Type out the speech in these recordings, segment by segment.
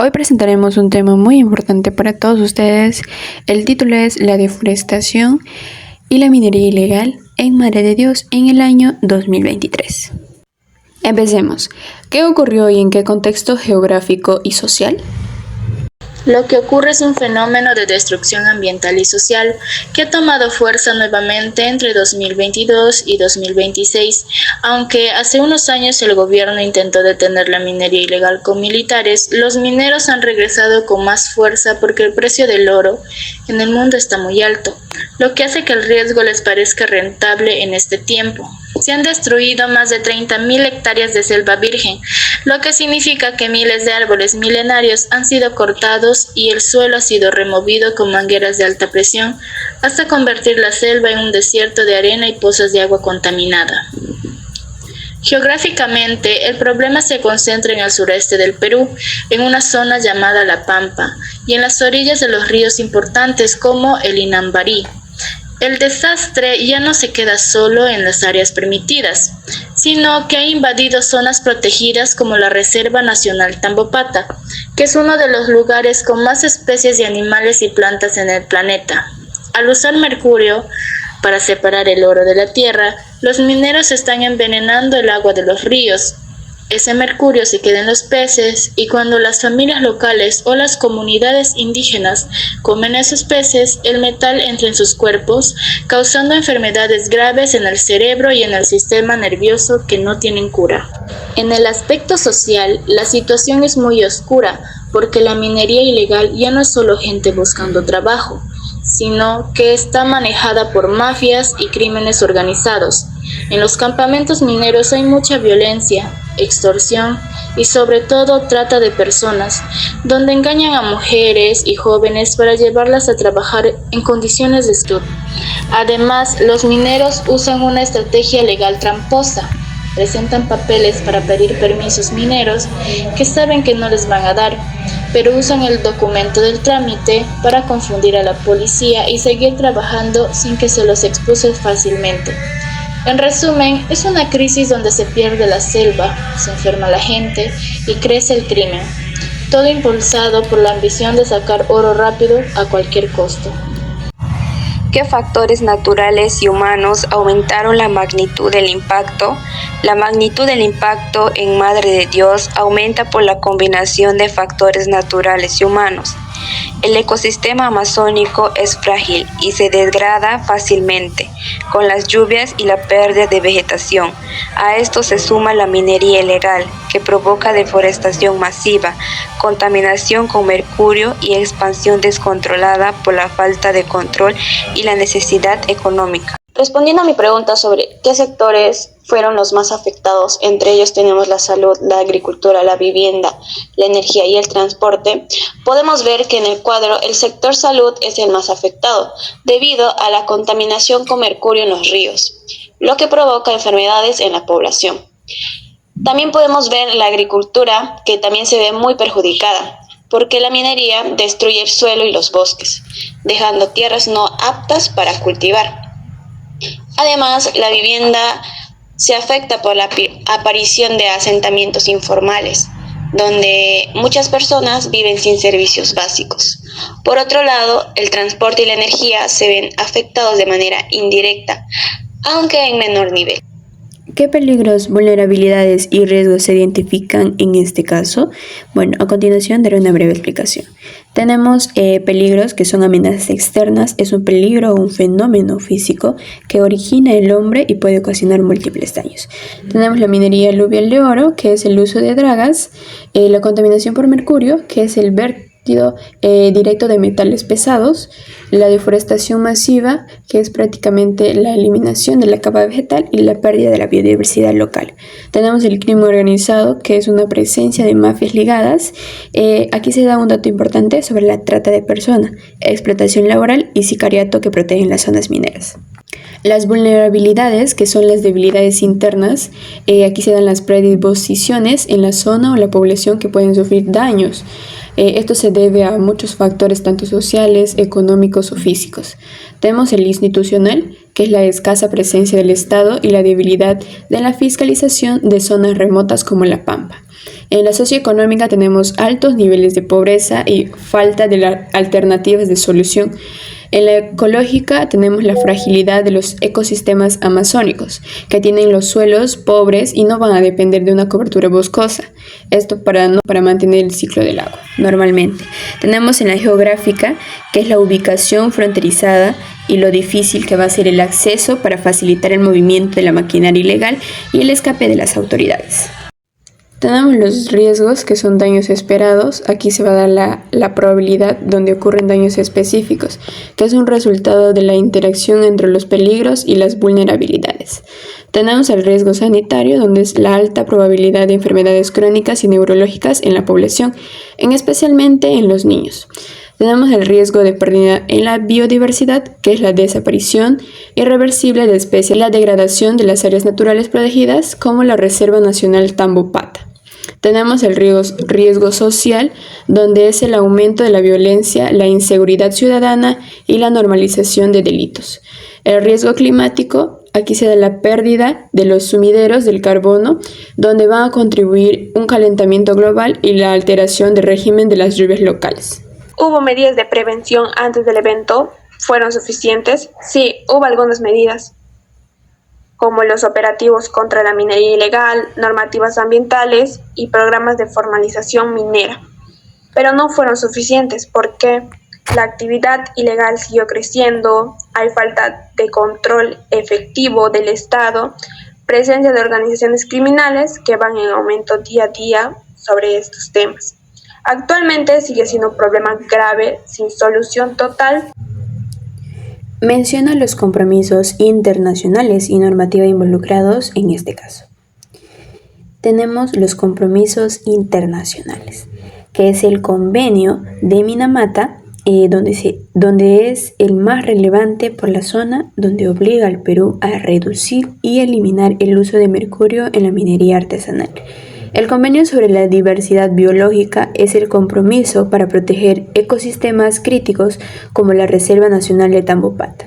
Hoy presentaremos un tema muy importante para todos ustedes. El título es La deforestación y la minería ilegal en Madre de Dios en el año 2023. Empecemos. ¿Qué ocurrió y en qué contexto geográfico y social? Lo que ocurre es un fenómeno de destrucción ambiental y social que ha tomado fuerza nuevamente entre 2022 y 2026, aunque hace unos años el gobierno intentó detener la minería ilegal con militares. Los mineros han regresado con más fuerza porque el precio del oro en el mundo está muy alto, lo que hace que el riesgo les parezca rentable en este tiempo. Se han destruido más de 30.000 hectáreas de selva virgen, lo que significa que miles de árboles milenarios han sido cortados y el suelo ha sido removido con mangueras de alta presión hasta convertir la selva en un desierto de arena y pozas de agua contaminada. Geográficamente, el problema se concentra en el sureste del Perú, en una zona llamada La Pampa, y en las orillas de los ríos importantes como el Inambari. El desastre ya no se queda solo en las áreas permitidas, sino que ha invadido zonas protegidas como la Reserva Nacional Tambopata, que es uno de los lugares con más especies de animales y plantas en el planeta. Al usar mercurio para separar el oro de la tierra, los mineros están envenenando el agua de los ríos. Ese mercurio se queda en los peces y cuando las familias locales o las comunidades indígenas comen esos peces, el metal entra en sus cuerpos, causando enfermedades graves en el cerebro y en el sistema nervioso que no tienen cura. En el aspecto social, la situación es muy oscura porque la minería ilegal ya no es solo gente buscando trabajo, sino que está manejada por mafias y crímenes organizados. En los campamentos mineros hay mucha violencia, extorsión y sobre todo trata de personas, donde engañan a mujeres y jóvenes para llevarlas a trabajar en condiciones de esclavitud. Además, los mineros usan una estrategia legal tramposa. Presentan papeles para pedir permisos mineros que saben que no les van a dar, pero usan el documento del trámite para confundir a la policía y seguir trabajando sin que se los expulse fácilmente. En resumen, es una crisis donde se pierde la selva, se enferma la gente y crece el crimen, todo impulsado por la ambición de sacar oro rápido a cualquier costo. ¿Qué factores naturales y humanos aumentaron la magnitud del impacto? La magnitud del impacto en Madre de Dios aumenta por la combinación de factores naturales y humanos. El ecosistema amazónico es frágil y se degrada fácilmente con las lluvias y la pérdida de vegetación. A esto se suma la minería ilegal, que provoca deforestación masiva, contaminación con mercurio y expansión descontrolada por la falta de control y la necesidad económica. Respondiendo a mi pregunta sobre qué sectores fueron los más afectados, entre ellos tenemos la salud, la agricultura, la vivienda, la energía y el transporte, podemos ver que en el cuadro el sector salud es el más afectado, debido a la contaminación con mercurio en los ríos, lo que provoca enfermedades en la población. También podemos ver la agricultura, que también se ve muy perjudicada, porque la minería destruye el suelo y los bosques, dejando tierras no aptas para cultivar. Además, la vivienda se afecta por la aparición de asentamientos informales, donde muchas personas viven sin servicios básicos. Por otro lado, el transporte y la energía se ven afectados de manera indirecta, aunque en menor nivel. ¿Qué peligros, vulnerabilidades y riesgos se identifican en este caso? Bueno, a continuación daré una breve explicación. Tenemos peligros que son amenazas externas, es un peligro o un fenómeno físico que origina el hombre y puede ocasionar múltiples daños. Tenemos la minería aluvial de oro, que es el uso de dragas, la contaminación por mercurio, que es el vertido directo de metales pesados, la deforestación masiva, que es prácticamente la eliminación de la capa vegetal y la pérdida de la biodiversidad local. Tenemos el crimen organizado, que es una presencia de mafias ligadas. Aquí se da un dato importante sobre la trata de personas, explotación laboral y sicariato que protegen las zonas mineras. Las vulnerabilidades, que son las debilidades internas, aquí se dan las predisposiciones en la zona o la población que pueden sufrir daños. Esto se debe a muchos factores, tanto sociales, económicos o físicos. Tenemos el institucional, que es la escasa presencia del Estado y la debilidad de la fiscalización de zonas remotas como La Pampa. En la socioeconómica tenemos altos niveles de pobreza y falta de alternativas de solución. En la ecológica tenemos la fragilidad de los ecosistemas amazónicos, que tienen los suelos pobres y no van a depender de una cobertura boscosa. Esto para mantener el ciclo del agua, normalmente. Tenemos en la geográfica, que es la ubicación fronterizada y lo difícil que va a ser el acceso para facilitar el movimiento de la maquinaria ilegal y el escape de las autoridades. Tenemos los riesgos, que son daños esperados. Aquí se va a dar la probabilidad donde ocurren daños específicos, que es un resultado de la interacción entre los peligros y las vulnerabilidades. Tenemos el riesgo sanitario, donde es la alta probabilidad de enfermedades crónicas y neurológicas en la población, especialmente en los niños. Tenemos el riesgo de pérdida en la biodiversidad, que es la desaparición irreversible de especies y la degradación de las áreas naturales protegidas, como la Reserva Nacional Tambopata. Tenemos el riesgo social, donde es el aumento de la violencia, la inseguridad ciudadana y la normalización de delitos. El riesgo climático, aquí se da la pérdida de los sumideros del carbono, donde van a contribuir un calentamiento global y la alteración del régimen de las lluvias locales. ¿Hubo medidas de prevención antes del evento? ¿Fueron suficientes? Sí, hubo algunas medidas, como los operativos contra la minería ilegal, normativas ambientales y programas de formalización minera. Pero no fueron suficientes porque la actividad ilegal siguió creciendo, hay falta de control efectivo del Estado, presencia de organizaciones criminales que van en aumento día a día sobre estos temas. Actualmente sigue siendo un problema grave, sin solución total. Menciona los compromisos internacionales y normativa involucrados en este caso. Tenemos los compromisos internacionales, que es el convenio de Minamata, donde es el más relevante por la zona, donde obliga al Perú a reducir y eliminar el uso de mercurio en la minería artesanal. El convenio sobre la diversidad biológica es el compromiso para proteger ecosistemas críticos como la Reserva Nacional de Tambopata.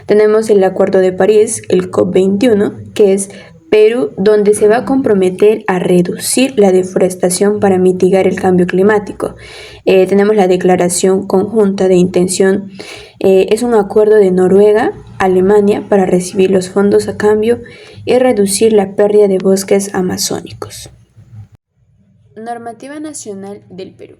Tenemos el Acuerdo de París, el COP21, que es Perú, donde se va a comprometer a reducir la deforestación para mitigar el cambio climático. Tenemos la Declaración Conjunta de Intención, es un acuerdo de Noruega, Alemania, para recibir los fondos a cambio y reducir la pérdida de bosques amazónicos. Normativa Nacional del Perú.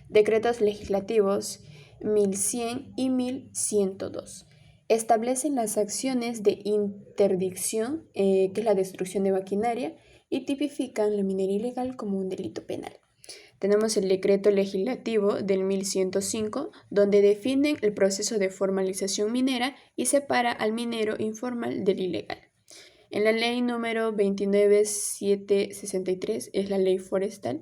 Decretos legislativos 1100 y 1102. Establecen las acciones de interdicción, que es la destrucción de maquinaria, y tipifican la minería ilegal como un delito penal. Tenemos el decreto legislativo del 1105, donde definen el proceso de formalización minera y separa al minero informal del ilegal. En la ley número 29763, es la ley forestal,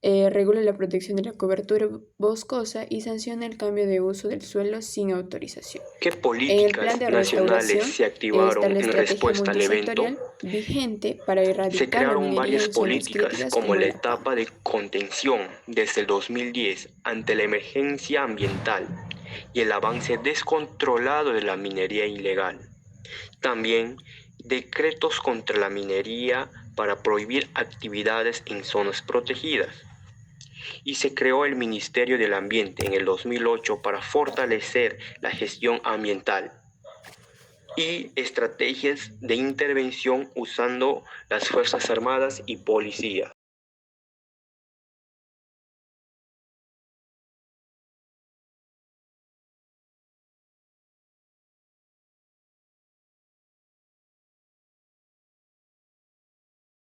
regula la protección de la cobertura boscosa y sanciona el cambio de uso del suelo sin autorización. ¿Qué políticas nacionales se activaron en respuesta al evento? Vigente para erradicar Se crearon la varias en zonas políticas críticas como la la etapa de contención desde el 2010 ante la emergencia ambiental y el avance descontrolado de la minería ilegal. También decretos contra la minería para prohibir actividades en zonas protegidas. Y se creó el Ministerio del Ambiente en el 2008 para fortalecer la gestión ambiental y estrategias de intervención usando las Fuerzas Armadas y Policía.